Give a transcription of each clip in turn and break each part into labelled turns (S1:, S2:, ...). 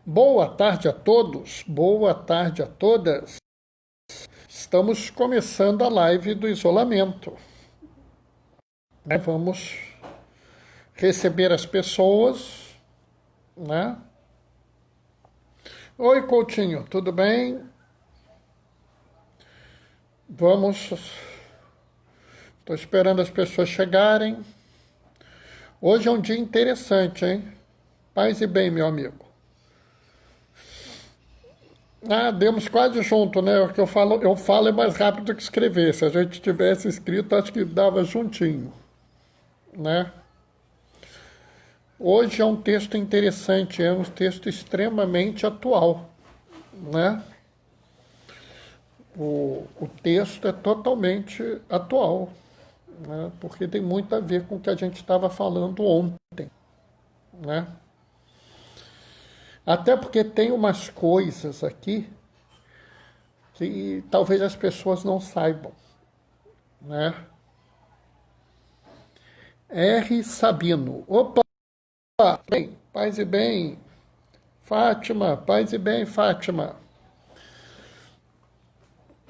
S1: Boa tarde a todos, boa tarde a todas. Estamos começando a live do isolamento. Vamos receber as pessoas, né? Oi, Coutinho, tudo bem? Estou esperando as pessoas chegarem. Hoje é um dia interessante, hein? Paz e bem, meu amigo. Demos quase junto, né? O que eu falo é mais rápido que escrever. Se a gente tivesse escrito, acho que dava juntinho, né? Hoje é um texto interessante, é um texto extremamente atual, né? O texto é totalmente atual, né? Porque tem muito a ver com o que a gente estava falando ontem, né? Até porque tem umas coisas aqui que talvez as pessoas não saibam, né? R. Sabino. Opa! Bem, paz e bem. Fátima, paz e bem, Fátima.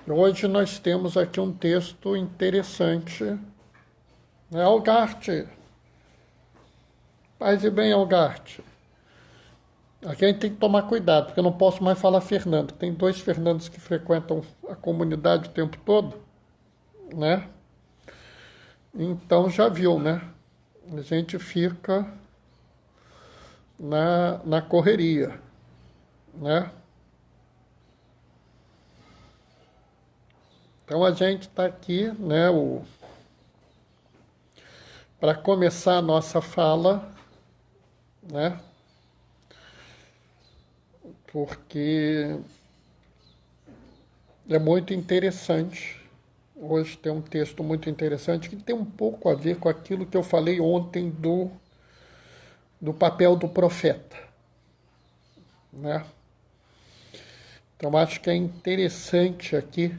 S1: Hoje nós temos aqui um texto interessante. Algarte. Paz e bem, Algarte. Aqui a gente tem que tomar cuidado, porque eu não posso mais falar Fernando. Tem dois Fernandos que frequentam a comunidade o tempo todo, né? Então já viu, né? A gente fica na correria, né? Então a gente está aqui, né, para começar a nossa fala, né? Porque é muito interessante. Hoje tem um texto muito interessante que tem um pouco a ver com aquilo que eu falei ontem do papel do profeta, né? Então acho que é interessante aqui,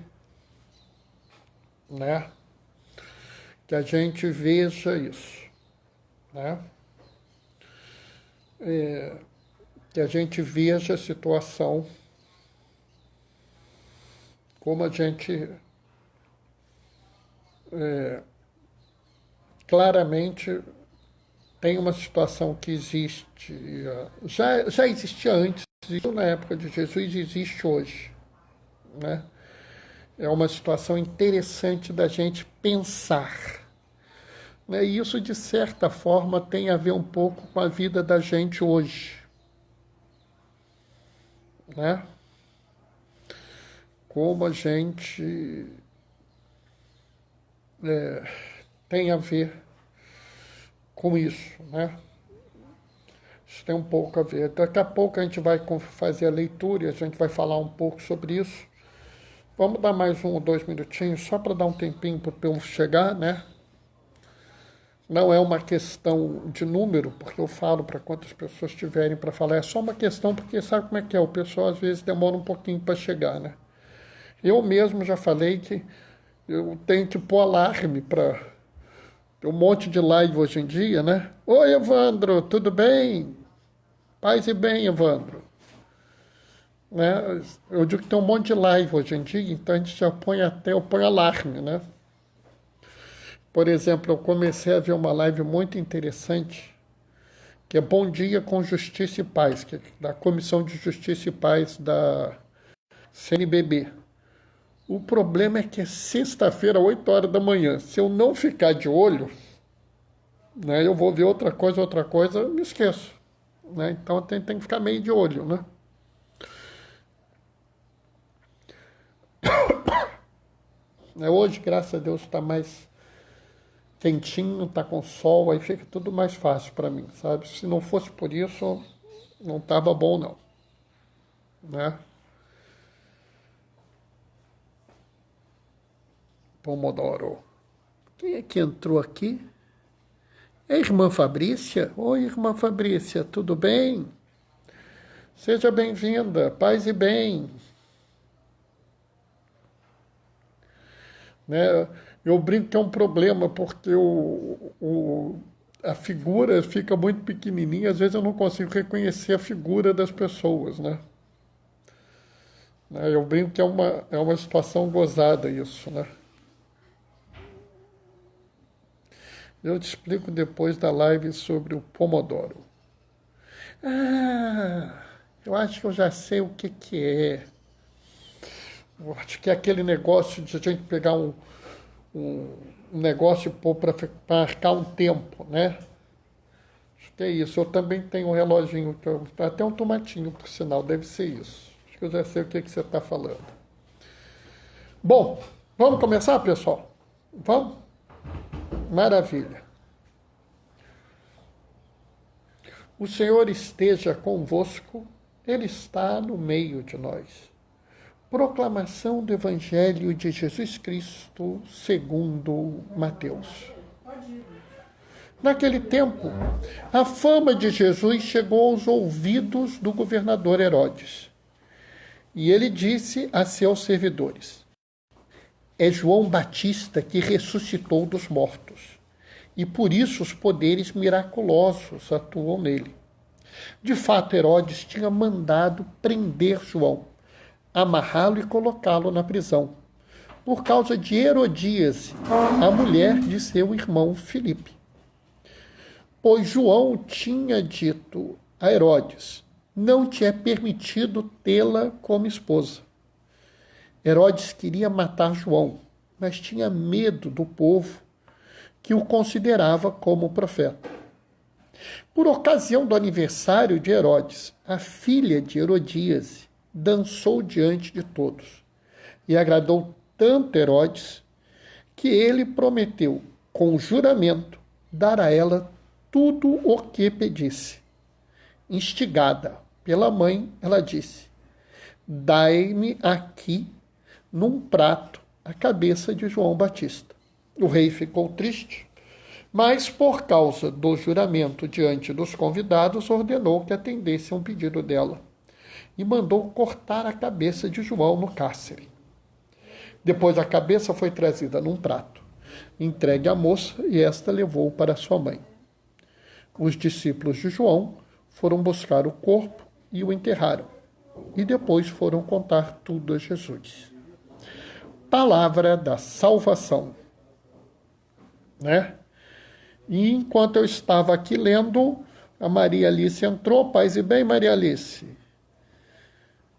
S1: né, que a gente veja isso, né? Que a gente veja a situação, como a gente claramente tem uma situação que existe, já existia antes, existiu na época de Jesus e existe hoje, né? É uma situação interessante da gente pensar, né? E isso, de certa forma, tem a ver um pouco com a vida da gente hoje, né? Como a gente tem a ver com isso, né? Isso tem um pouco a ver. Daqui a pouco a gente vai fazer a leitura e a gente vai falar um pouco sobre isso. Vamos dar mais 1 ou 2 minutinhos, só para dar um tempinho para o povo chegar, né? Não é uma questão de número, porque eu falo para quantas pessoas tiverem para falar. É só uma questão porque sabe como é que é? O pessoal às vezes demora um pouquinho para chegar, né? Eu mesmo já falei que eu tenho que pôr alarme para um monte de live hoje em dia, né? Oi, Evandro, tudo bem? Paz e bem, Evandro. Né? Eu digo que tem um monte de live hoje em dia, então a gente já eu ponho alarme, né? Por exemplo, eu comecei a ver uma live muito interessante, que é Bom Dia com Justiça e Paz, que é da Comissão de Justiça e Paz da CNBB. O problema é que é sexta-feira, 8 horas da manhã. Se eu não ficar de olho, né, eu vou ver outra coisa, eu me esqueço. Né? Então tem que ficar meio de olho, né? Hoje, graças a Deus, está mais quentinho, está com sol, aí fica tudo mais fácil para mim, sabe? Se não fosse por isso, não estava bom não, né? Pomodoro. Quem é que entrou aqui? É a irmã Fabrícia? Oi, irmã Fabrícia, tudo bem? Seja bem-vinda, paz e bem. Né? Eu brinco que é um problema, porque a figura fica muito pequenininha, às vezes eu não consigo reconhecer a figura das pessoas, né? Eu brinco que é uma situação gozada isso, né? Eu te explico depois da live sobre o Pomodoro. Ah, eu acho que eu já sei o que que é. Eu acho que é aquele negócio de a gente pegar um negócio para marcar um tempo, né? Acho que é isso. Eu também tenho um reloginho, até um tomatinho, por sinal, deve ser isso. Acho que eu já sei o que que você está falando. Bom, vamos começar, pessoal? Vamos? Maravilha. O Senhor esteja convosco, Ele está no meio de nós. Proclamação do Evangelho de Jesus Cristo segundo Mateus. Naquele tempo, a fama de Jesus chegou aos ouvidos do governador Herodes. E ele disse a seus servidores: é João Batista que ressuscitou dos mortos, e por isso os poderes miraculosos atuam nele. De fato, Herodes tinha mandado prender João, amarrá-lo e colocá-lo na prisão, por causa de Herodíase, a mulher de seu irmão Filipe. Pois João tinha dito a Herodes: não te é permitido tê-la como esposa. Herodes queria matar João, mas tinha medo do povo que o considerava como profeta. Por ocasião do aniversário de Herodes, a filha de Herodíase dançou diante de todos e agradou tanto Herodes que ele prometeu, com juramento, dar a ela tudo o que pedisse. Instigada pela mãe, ela disse: dai-me aqui, num prato, a cabeça de João Batista. O rei ficou triste, mas, por causa do juramento diante dos convidados, ordenou que atendessem um pedido dela e mandou cortar a cabeça de João no cárcere. Depois a cabeça foi trazida num prato, entregue à moça, e esta levou para sua mãe. Os discípulos de João foram buscar o corpo e o enterraram, e depois foram contar tudo a Jesus. Palavra da salvação, né? E enquanto eu estava aqui lendo, a Maria Alice entrou. Paz e bem, Maria Alice.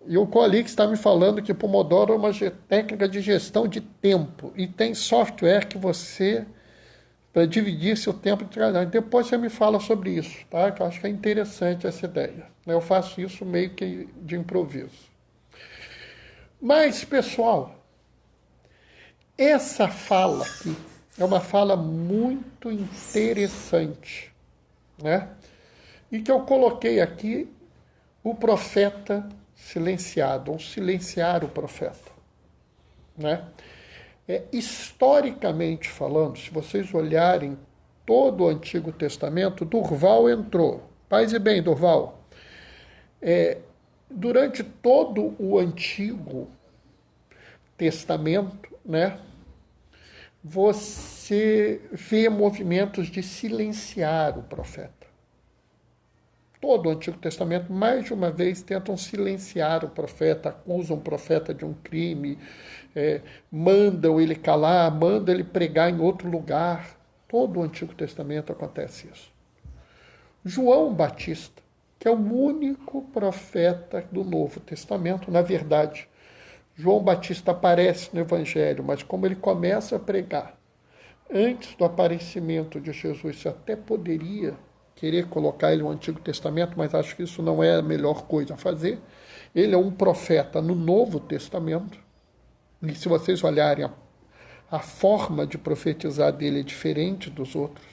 S1: E o Colix está me falando que Pomodoro é uma técnica de gestão de tempo e tem software que você, para dividir seu tempo de trabalho. Depois você me fala sobre isso, tá? Que eu acho que é interessante essa ideia. Eu faço isso meio que de improviso. Mas, pessoal, essa fala aqui é uma fala muito interessante, né? E que eu coloquei aqui o profeta silenciado, ou silenciar o profeta, né? Historicamente falando, se vocês olharem todo o Antigo Testamento, Durval entrou. Paz e bem, Durval. Durante todo o Antigo Testamento, né, você vê movimentos de silenciar o profeta. Todo o Antigo Testamento, mais de uma vez, tentam silenciar o profeta, acusam o profeta de um crime, mandam ele calar, mandam ele pregar em outro lugar. Todo o Antigo Testamento acontece isso. João Batista, que é o único profeta do Novo Testamento, na verdade, João Batista aparece no Evangelho, mas como ele começa a pregar antes do aparecimento de Jesus, você até poderia querer colocar ele no Antigo Testamento, mas acho que isso não é a melhor coisa a fazer. Ele é um profeta no Novo Testamento, e se vocês olharem, a forma de profetizar dele é diferente dos outros.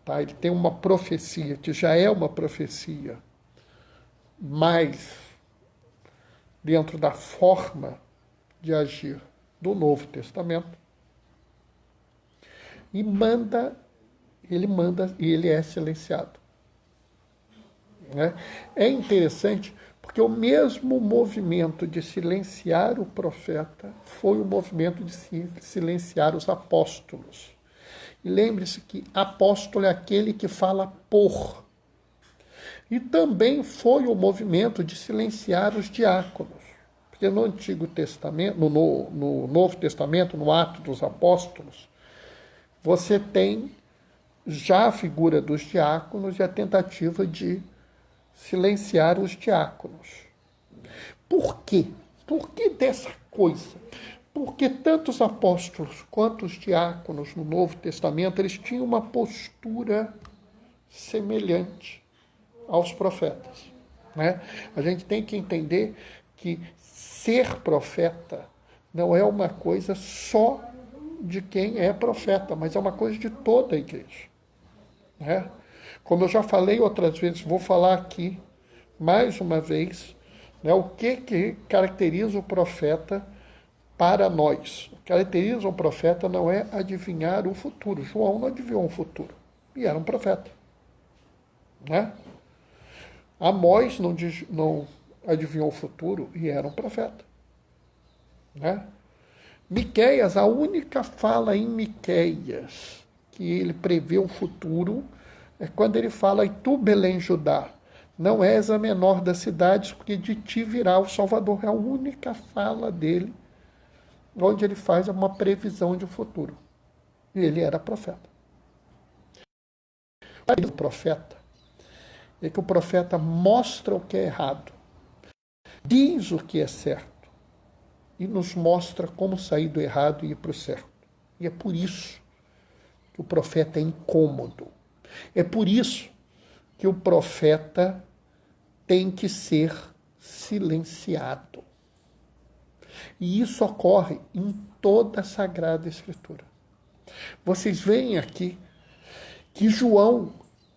S1: Tá? Ele tem uma profecia, que já é uma profecia, mas dentro da forma de agir do Novo Testamento, e ele manda e ele é silenciado. Né? É interessante porque o mesmo movimento de silenciar o profeta foi o movimento de silenciar os apóstolos. E lembre-se que apóstolo é aquele que fala por. E também foi o movimento de silenciar os diáconos. Porque no Antigo Testamento, no Novo Testamento, no Ato dos Apóstolos, você tem já a figura dos diáconos e a tentativa de silenciar os diáconos. Por quê? Por que dessa coisa? Porque tanto os apóstolos quanto os diáconos no Novo Testamento, eles tinham uma postura semelhante aos profetas. Né? A gente tem que entender que ser profeta não é uma coisa só de quem é profeta, mas é uma coisa de toda a igreja. Né? Como eu já falei outras vezes, vou falar aqui mais uma vez, né, o que caracteriza o profeta para nós. O que caracteriza o profeta não é adivinhar o futuro. João não adivinhou o futuro, e era um profeta. Né? Amós não adivinhou o futuro, e era um profeta. Né? Miqueias, a única fala em Miqueias que ele prevê o futuro é quando ele fala: "E tu, Belém, Judá, não és a menor das cidades, porque de ti virá o Salvador." É a única fala dele onde ele faz uma previsão de futuro. E ele era profeta. O profeta é que o profeta mostra o que é errado, diz o que é certo e nos mostra como sair do errado e ir para o certo. E é por isso que o profeta é incômodo. É por isso que o profeta tem que ser silenciado. E isso ocorre em toda a Sagrada Escritura. Vocês veem aqui que João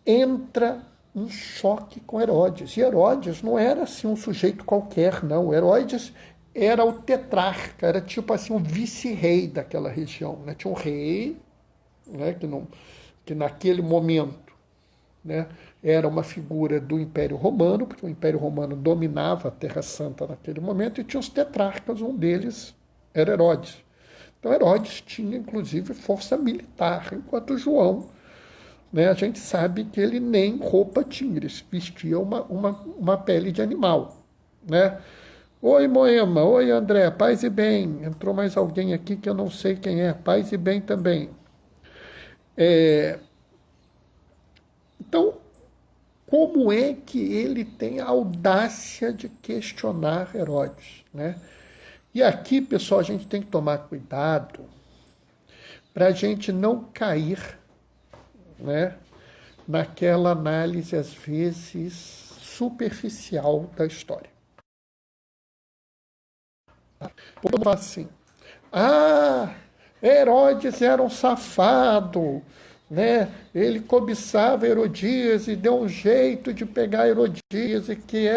S1: entra em choque com Herodes. E Herodes não era assim um sujeito qualquer, não. Herodes era o tetrarca, era tipo assim um vice-rei daquela região. Né? Tinha um rei, né, que naquele momento, né, era uma figura do Império Romano, porque o Império Romano dominava a Terra Santa naquele momento, e tinha os tetrarcas, um deles era Herodes. Então Herodes tinha, inclusive, força militar, enquanto João, né, a gente sabe que ele nem roupa tinha, ele vestia uma pele de animal. Né? Oi, Moema, oi, André, paz e bem. Entrou mais alguém aqui que eu não sei quem é, paz e bem também. Então, como é que ele tem a audácia de questionar Herodes? Né? E aqui, pessoal, a gente tem que tomar cuidado para a gente não cair, né, naquela análise, às vezes, superficial da história. Todo mundo fala assim: Herodes era um safado, né? Ele cobiçava Herodias e deu um jeito de pegar Herodias, e que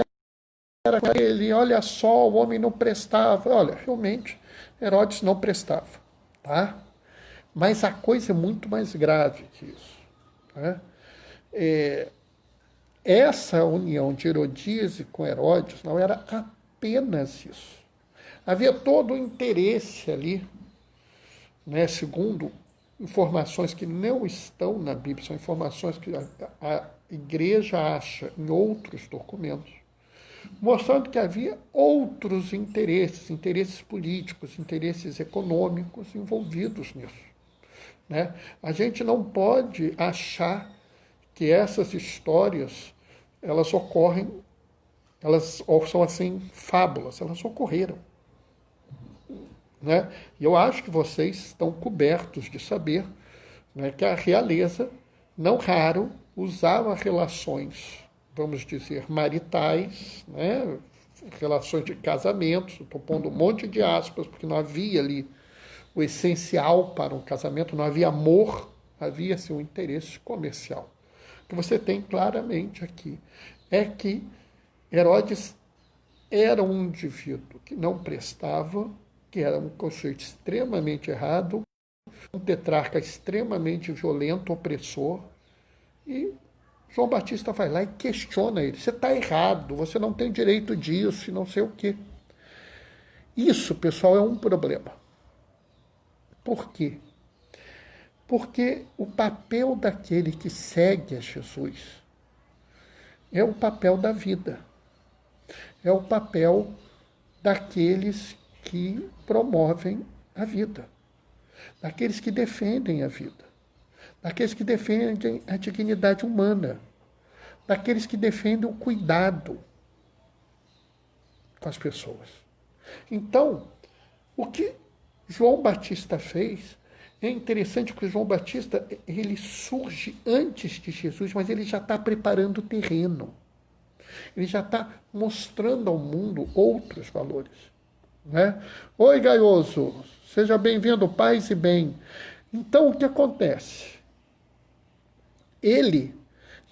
S1: era ele, olha só, o homem não prestava. Olha, realmente, Herodes não prestava, tá? Mas a coisa é muito mais grave que isso. Né? Essa união de Herodias com Herodes não era apenas isso. Havia todo o interesse ali, né, segundo informações que não estão na Bíblia, são informações que a igreja acha em outros documentos, mostrando que havia outros interesses políticos, interesses econômicos envolvidos nisso. Né? A gente não pode achar que essas histórias, elas ocorrem, elas são assim fábulas, elas ocorreram. Né? E eu acho que vocês estão cobertos de saber, né, que a realeza, não raro, usava relações, vamos dizer, maritais, né, relações de casamentos. Estou pondo um monte de aspas, porque não havia ali o essencial para um casamento, não havia amor, havia-se um interesse comercial. O que você tem claramente aqui é que Herodes era um indivíduo que não prestava, que era um conceito extremamente errado, um tetrarca extremamente violento, opressor, e João Batista vai lá e questiona ele: você está errado, você não tem direito disso, e não sei o quê. Isso, pessoal, é um problema. Por quê? Porque o papel daquele que segue a Jesus é o papel da vida. É o papel daqueles que promovem a vida, daqueles que defendem a vida, daqueles que defendem a dignidade humana, daqueles que defendem o cuidado com as pessoas. Então, o que João Batista fez é interessante, porque João Batista ele surge antes de Jesus, mas ele já está preparando o terreno. Ele já está mostrando ao mundo outros valores. Né? Oi, Gaioso, seja bem-vindo, paz e bem. Então, o que acontece? Ele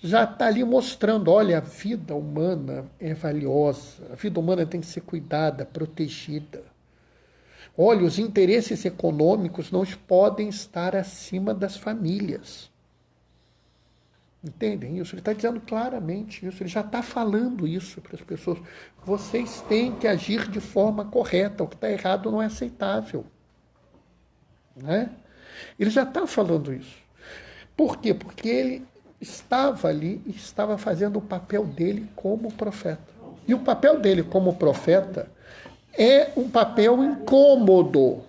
S1: já está ali mostrando, olha, a vida humana é valiosa, a vida humana tem que ser cuidada, protegida. Olha, os interesses econômicos não podem estar acima das famílias. Entendem isso? Ele está dizendo claramente isso, ele já está falando isso para as pessoas. Vocês têm que agir de forma correta, o que está errado não é aceitável. Né? Ele já está falando isso. Por quê? Porque ele estava ali e estava fazendo o papel dele como profeta. E o papel dele como profeta é um papel incômodo.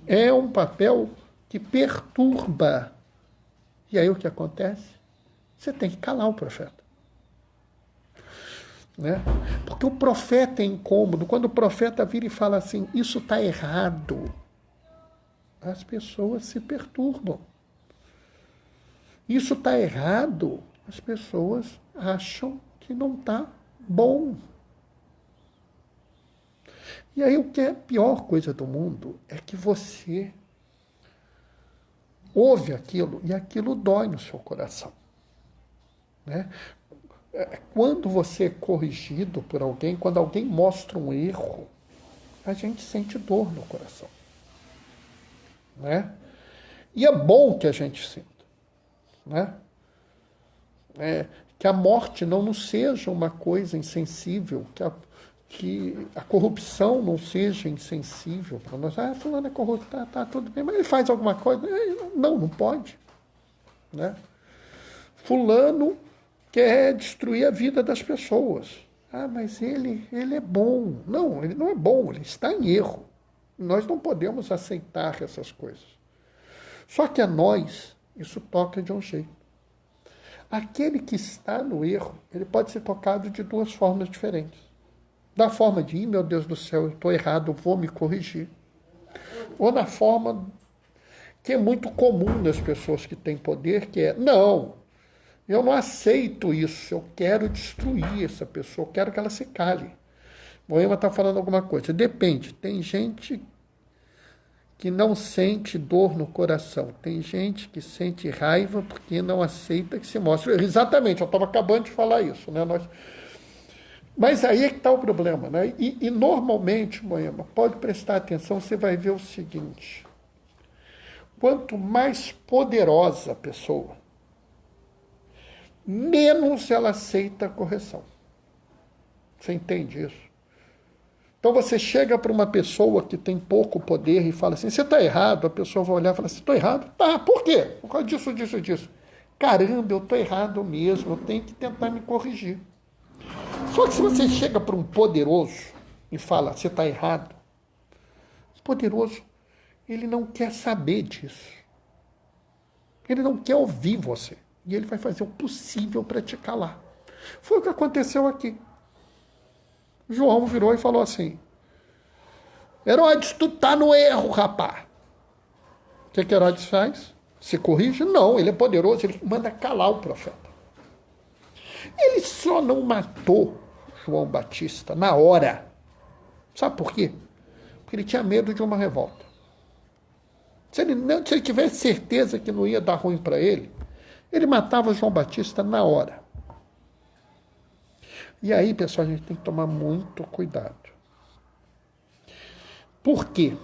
S1: É um papel que perturba. E aí o que acontece? Você tem que calar o profeta. Né? Porque o profeta é incômodo. Quando o profeta vira e fala assim, isso está errado, as pessoas se perturbam. Isso está errado, as pessoas acham que não está bom. E aí o que é a pior coisa do mundo é que você ouve aquilo e aquilo dói no seu coração. Né? Quando você é corrigido por alguém, quando alguém mostra um erro, a gente sente dor no coração. Né? E é bom que a gente sinta. Né? Que a morte não nos seja uma coisa insensível, que a corrupção não seja insensível para nós. Ah, fulano é corrupto, tá tudo bem, mas ele faz alguma coisa. Não pode. Né? Fulano quer destruir a vida das pessoas. Ah, mas ele é bom. Não, ele não é bom, ele está em erro. Nós não podemos aceitar essas coisas. Só que a nós, isso toca de um jeito. Aquele que está no erro, ele pode ser tocado de duas formas diferentes. Da forma de, meu Deus do céu, eu estou errado, vou me corrigir. Ou na forma que é muito comum das pessoas que têm poder, que é, não, eu não aceito isso, eu quero destruir essa pessoa, eu quero que ela se cale. Moema está falando alguma coisa. Depende, tem gente que não sente dor no coração. Tem gente que sente raiva porque não aceita que se mostre. Exatamente, eu estava acabando de falar isso. Né? Mas aí é que está o problema. Né? E normalmente, Moema, pode prestar atenção, você vai ver o seguinte. Quanto mais poderosa a pessoa, menos ela aceita a correção. Você entende isso? Então você chega para uma pessoa que tem pouco poder e fala assim, você está errado, a pessoa vai olhar e falar assim, estou errado? Tá, por quê? Por causa disso. Caramba, eu estou errado mesmo, eu tenho que tentar me corrigir. Só que se você chega para um poderoso e fala, você está errado, o poderoso, ele não quer saber disso. Ele não quer ouvir você. E ele vai fazer o possível para te calar. Foi o que aconteceu aqui. João virou e falou assim, Herodes, tu tá no erro, rapá. O que Herodes faz? Se corrige? Não, ele é poderoso, ele manda calar o profeta. Ele só não matou João Batista na hora. Sabe por quê? Porque ele tinha medo de uma revolta. Se ele tivesse certeza que não ia dar ruim para ele matava João Batista na hora. E aí, pessoal, a gente tem que tomar muito cuidado. Por quê?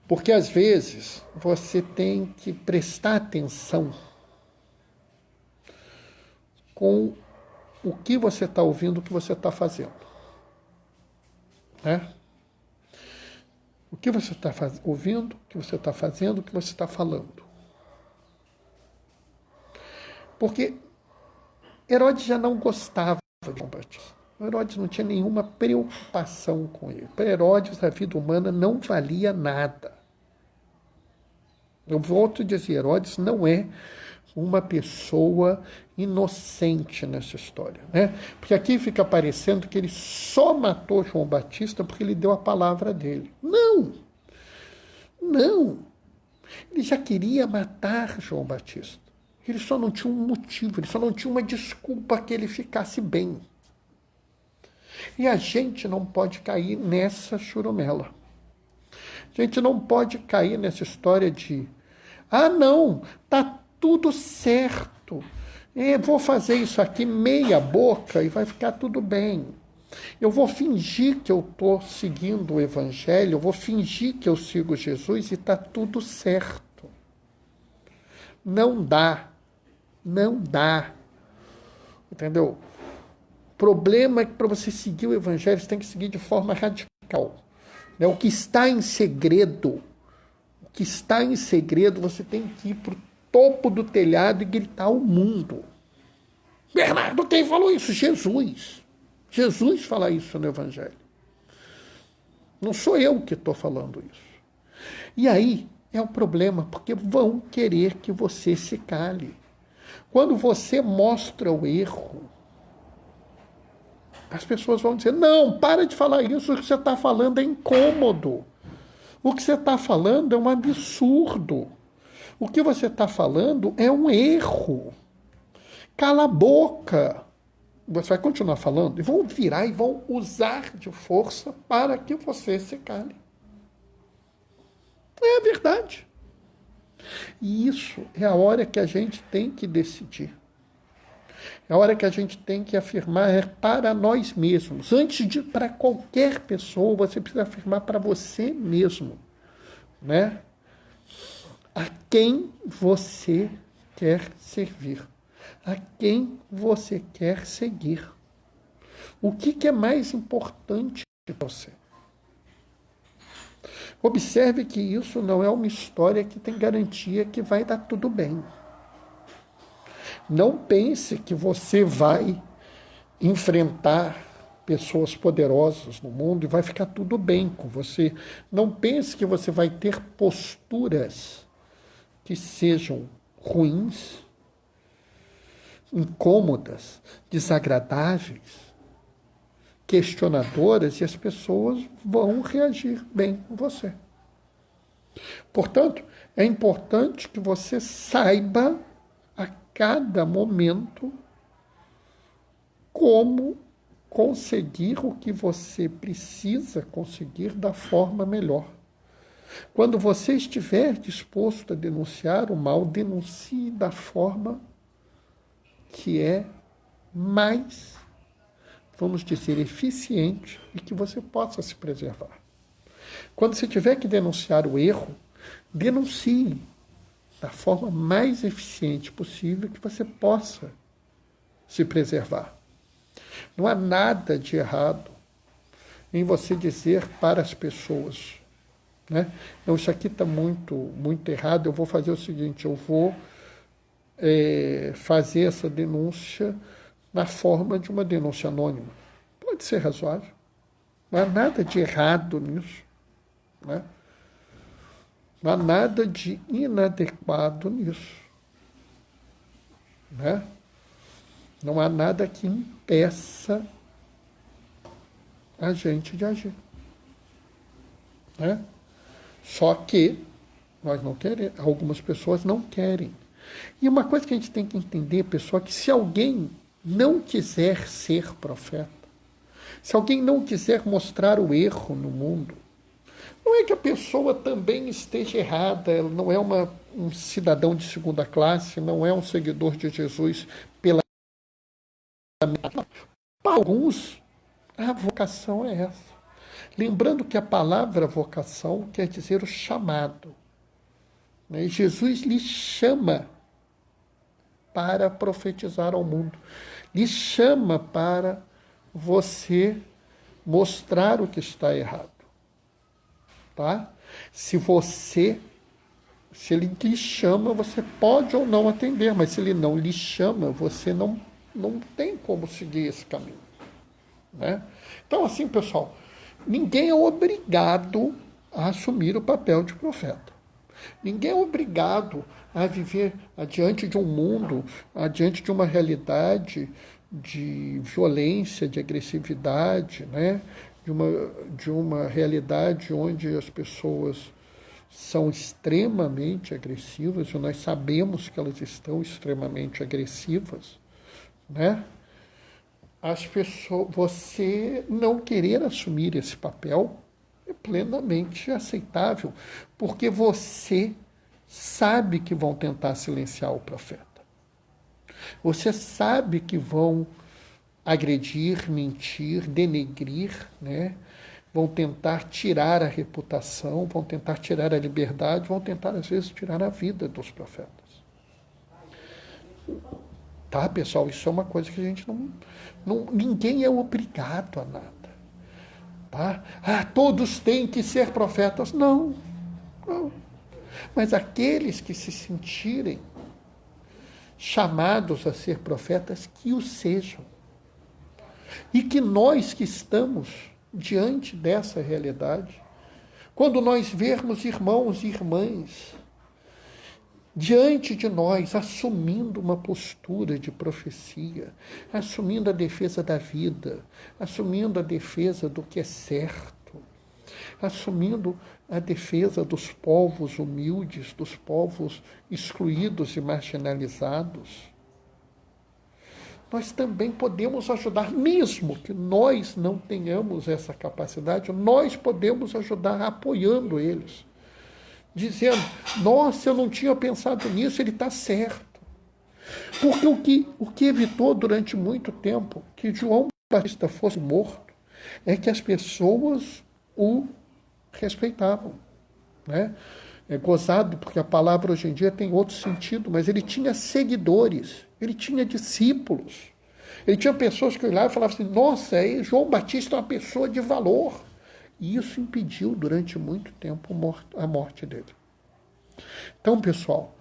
S1: Porque, às vezes, você tem que prestar atenção com o que você está ouvindo, o que você está fazendo. Né? O que você está ouvindo, o que você está fazendo, o que você está falando. Porque Herodes já não gostava de João Batista. Herodes não tinha nenhuma preocupação com ele. Para Herodes, a vida humana não valia nada. Eu volto a dizer, Herodes não é uma pessoa inocente nessa história, né? Porque aqui fica parecendo que ele só matou João Batista porque ele deu a palavra dele. Não! Não! Ele já queria matar João Batista. Ele só não tinha um motivo, ele só não tinha uma desculpa que ele ficasse bem. E a gente não pode cair nessa churumela. A gente não pode cair nessa história de não, tá tudo certo. Vou fazer isso aqui meia boca e vai ficar tudo bem. Eu vou fingir que eu estou seguindo o Evangelho, eu vou fingir que eu sigo Jesus e está tudo certo. Não dá. Não dá. Entendeu? O problema é que para você seguir o Evangelho, você tem que seguir de forma radical. O que está em segredo, você tem que ir para o topo do telhado e gritar ao mundo. Bernardo, quem falou isso? Jesus. Jesus fala isso no Evangelho. Não sou eu que estou falando isso. E aí é o problema, porque vão querer que você se cale. Quando você mostra o erro, as pessoas vão dizer, não, para de falar isso, o que você está falando é incômodo. O que você está falando é um absurdo. O que você está falando é um erro. Cala a boca. Você vai continuar falando e vão virar e vão usar de força para que você se cale. É a verdade. E isso é a hora que a gente tem que decidir. É a hora que a gente tem que afirmar para nós mesmos. Antes de para qualquer pessoa, você precisa afirmar para você mesmo, né? A quem você quer servir, a quem você quer seguir. O que é mais importante para você? Observe que isso não é uma história que tem garantia que vai dar tudo bem. Não pense que você vai enfrentar pessoas poderosas no mundo e vai ficar tudo bem com você. Não pense que você vai ter posturas que sejam ruins, incômodas, desagradáveis, questionadoras, e as pessoas vão reagir bem com você. Portanto, é importante que você saiba a cada momento como conseguir o que você precisa conseguir da forma melhor. Quando você estiver disposto a denunciar o mal, denuncie da forma que é mais, vamos dizer, eficiente e que você possa se preservar. Quando você tiver que denunciar o erro, denuncie da forma mais eficiente possível que você possa se preservar. Não há nada de errado em você dizer para as pessoas, né? Então, isso aqui está muito errado, eu vou fazer o seguinte, eu vou fazer essa denúncia na forma de uma denúncia anônima. Pode ser razoável. Não há nada de errado nisso, né? Não há nada de inadequado nisso, né? Não há nada que impeça a gente de agir, né? Só que nós não queremos, algumas pessoas não querem. E uma coisa que a gente tem que entender, pessoal, é que se alguém não quiser ser profeta, se alguém não quiser mostrar o erro no mundo, não é que a pessoa também esteja errada, ela não é um cidadão de segunda classe, não é um seguidor de Jesus pela... Para alguns, a vocação é essa. Lembrando que a palavra vocação quer dizer o chamado. Né? Jesus lhe chama para profetizar ao mundo. Lhe chama para você mostrar o que está errado. tá? Se ele lhe chama, você pode ou não atender, mas se ele não lhe chama, você não tem como seguir esse caminho, né? Então, assim, pessoal, ninguém é obrigado a assumir o papel de profeta. Ninguém é obrigado a viver adiante de um mundo, adiante de uma realidade de violência, de agressividade, né? De uma realidade onde as pessoas são extremamente agressivas, e nós sabemos que elas estão extremamente agressivas, né? As pessoas, você não querer assumir esse papel é plenamente aceitável, porque você sabe que vão tentar silenciar o profeta. Você sabe que vão agredir, mentir, denegrir, né? Vão tentar tirar a reputação, vão tentar tirar a liberdade, vão tentar, às vezes, tirar a vida dos profetas. Tá, pessoal? Isso é uma coisa que a gente ninguém é obrigado a nada. Tá? Todos têm que ser profetas. Não. Mas aqueles que se sentirem chamados a ser profetas, que o sejam. E que nós que estamos diante dessa realidade, quando nós vermos irmãos e irmãs diante de nós, assumindo uma postura de profecia, assumindo a defesa da vida, assumindo a defesa do que é certo, assumindo a defesa dos povos humildes, dos povos excluídos e marginalizados, nós também podemos ajudar, mesmo que nós não tenhamos essa capacidade, nós podemos ajudar apoiando eles, dizendo, nossa, eu não tinha pensado nisso, ele está certo. Porque o que evitou durante muito tempo que João Batista fosse morto é que as pessoas o respeitavam, né? É gozado, porque a palavra hoje em dia tem outro sentido, mas ele tinha seguidores, ele tinha discípulos, ele tinha pessoas que olhavam e falavam assim, nossa, João Batista é uma pessoa de valor. E isso impediu durante muito tempo a morte dele. Então, pessoal,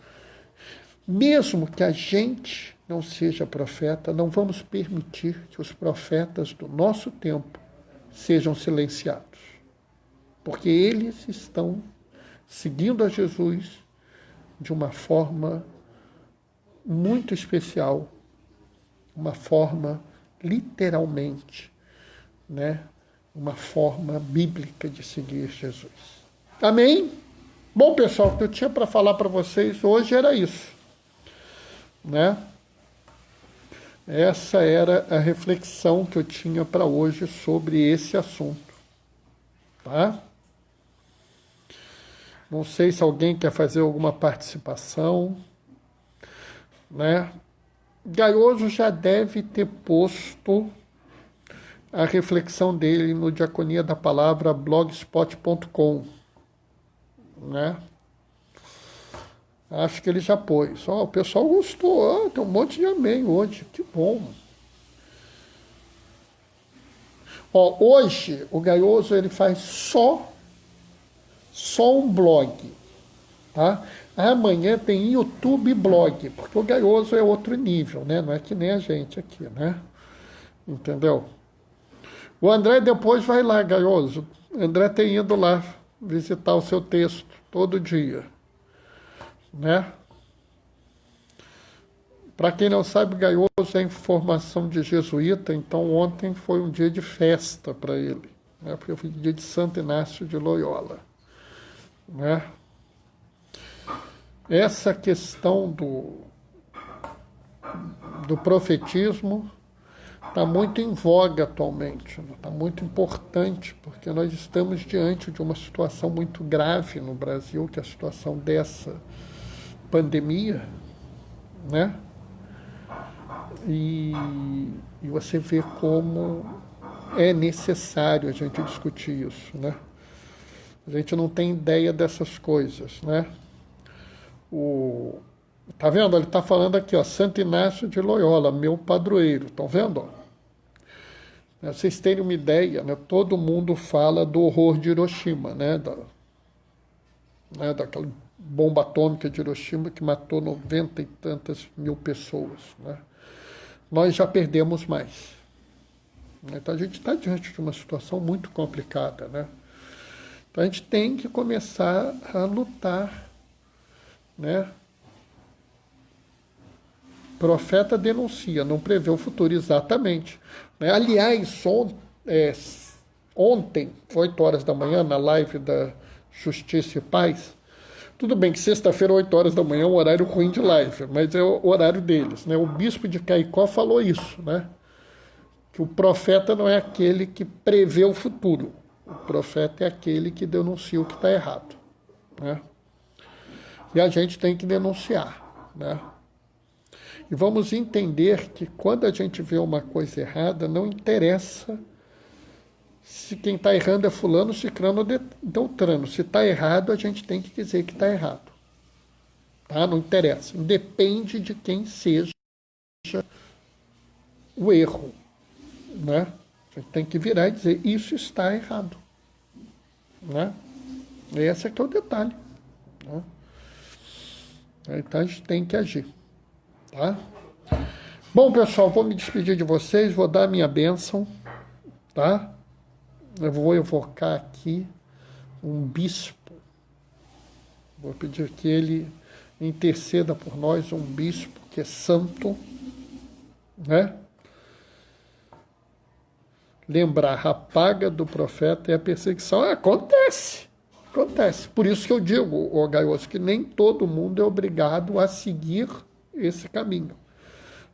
S1: mesmo que a gente não seja profeta, não vamos permitir que os profetas do nosso tempo sejam silenciados, porque eles estão seguindo a Jesus de uma forma muito especial, uma forma literalmente, né? Uma forma bíblica de seguir Jesus. Amém? Bom, pessoal, o que eu tinha para falar para vocês hoje era isso, né? Essa era a reflexão que eu tinha para hoje sobre esse assunto, tá? Não sei se alguém quer fazer alguma participação, né? Gaioso já deve ter posto a reflexão dele no Diaconia da Palavra blogspot.com, né? Acho que ele já pôs. O pessoal gostou, tem um monte de amém hoje, que bom. Hoje o Gaioso ele faz só um blog, tá? Amanhã tem YouTube blog, porque o Gaioso é outro nível, né? Não é que nem a gente aqui, né? Entendeu? O André depois vai lá, Gaioso. O André tem ido lá visitar o seu texto todo dia, né? Para quem não sabe, Gaioso é em formação de jesuíta, então ontem foi um dia de festa para ele, né? Porque foi dia de Santo Inácio de Loyola, né? Essa questão do profetismo está muito em voga atualmente, está muito importante, porque nós estamos diante de uma situação muito grave no Brasil, que é a situação dessa pandemia, né? E você vê como é necessário a gente discutir isso, né? A gente não tem ideia dessas coisas, né? Tá vendo? Ele está falando aqui, ó, Santo Inácio de Loyola, meu padroeiro. Estão vendo? Vocês terem uma ideia, né? Todo mundo fala do horror de Hiroshima, né? né, daquela bomba atômica de Hiroshima que matou 90 e tantas mil pessoas, né? Nós já perdemos mais. Então a gente está diante de uma situação muito complicada, né? Então a gente tem que começar a lutar, né? Profeta denuncia, não prevê o futuro, exatamente. Né? Aliás, ontem, 8 horas da manhã, na live da Justiça e Paz, tudo bem que sexta-feira, 8 horas da manhã, é um horário ruim de live, mas é o horário deles. Né? O bispo de Caicó falou isso, né? Que o profeta não é aquele que prevê o futuro. O profeta é aquele que denuncia o que está errado. Né? E a gente tem que denunciar, né? E vamos entender que quando a gente vê uma coisa errada, não interessa se quem está errando é fulano, cicrano ou beltrano. Se está errado, a gente tem que dizer que está errado. Tá? Não interessa. Depende de quem seja o erro. Né? A gente tem que virar e dizer, isso está errado. Né? Esse é que é o detalhe. Né? Então a gente tem que agir. Tá? Bom, pessoal, vou me despedir de vocês, vou dar a minha bênção, tá? Eu vou evocar aqui um bispo. Vou pedir que ele interceda por nós, um bispo que é santo, né? Lembrar, a paga do profeta é a perseguição. Acontece. Por isso que eu digo, Gaioso, que nem todo mundo é obrigado a seguir esse caminho,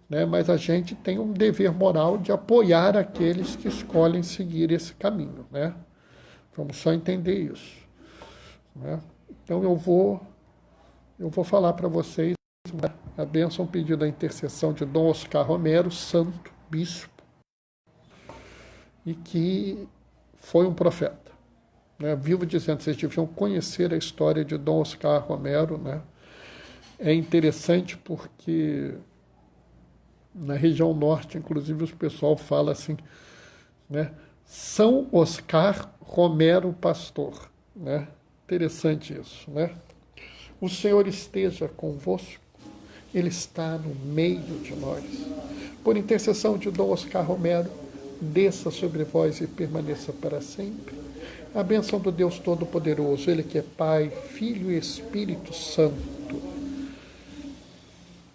S1: né? Mas a gente tem um dever moral de apoiar aqueles que escolhem seguir esse caminho, né? Vamos só entender isso, né? Então eu vou falar para vocês, né, a bênção pedida a intercessão de Dom Oscar Romero, santo bispo, e que foi um profeta, né? Vivo dizendo, vocês deviam conhecer a história de Dom Oscar Romero, né? É interessante porque na região norte, inclusive, o pessoal fala assim, né? São Oscar Romero Pastor, né? Interessante isso, né? O Senhor esteja convosco, Ele está no meio de nós. Por intercessão de Dom Oscar Romero, desça sobre vós e permaneça para sempre. A bênção do Deus Todo-Poderoso, Ele que é Pai, Filho e Espírito Santo,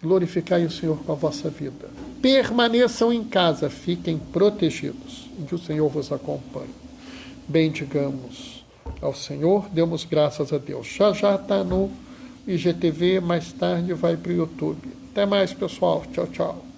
S1: glorificai o Senhor com a vossa vida. Permaneçam em casa, fiquem protegidos, e que o Senhor vos acompanhe. Bendigamos ao Senhor, demos graças a Deus. Já está no IGTV, mais tarde vai para o YouTube. Até mais, pessoal. Tchau, tchau.